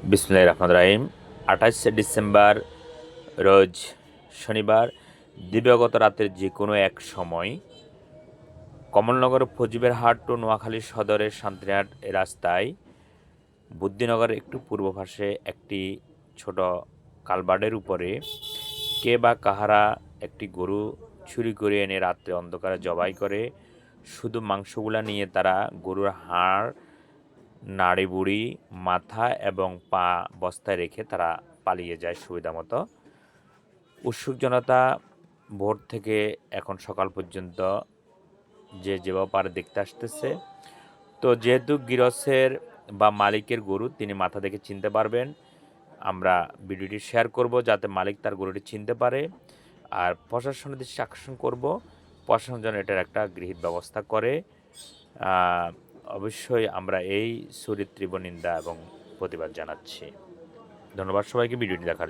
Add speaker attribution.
Speaker 1: বিসমিল্লাহির রহমানির রহিম। 28শে ডিসেম্বর রোজ শনিবার দিবাগত রাতের যে কোনো এক সময় কমলনগর ফজিবের হাট টু নোয়াখালী সদরের শান্তিরহাট রাস্তায় বুদ্ধিনগরের একটু পূর্ব পাশে একটি ছোট কালভার্টের উপরে কে বা কাহারা একটি গরু চুরি করে এনে রাত্রে অন্ধকারে জবাই করে শুধু মাংসগুলা নিয়ে তারা গরুর হাড়, নাড়িভুড়ি, মাথা এবং পা বস্তায় রেখে তারা পালিয়ে যায় সুবিধামতো। উৎসুক জনতা ভোর থেকে এখন সকাল পর্যন্ত যে যেভাবে পারে দেখতে আসতেছে। তো যেহেতু গৃহস্থের বা মালিকের গরু, তিনি মাথা দেখে চিনতে পারবেন। আমরা ভিডিওটি শেয়ার করব যাতে মালিক তার গরুটি চিনতে পারে। আর প্রশাসনের দৃষ্টি আকর্ষণ করব, প্রশাসন যেন এটার একটা গৃহীত ব্যবস্থা করে। অবশ্যই আমরা এই চুরির তীব্র নিন্দা এবং প্রতিবাদ জানাচ্ছি। ধন্যবাদ সবাইকে ভিডিওটি দেখার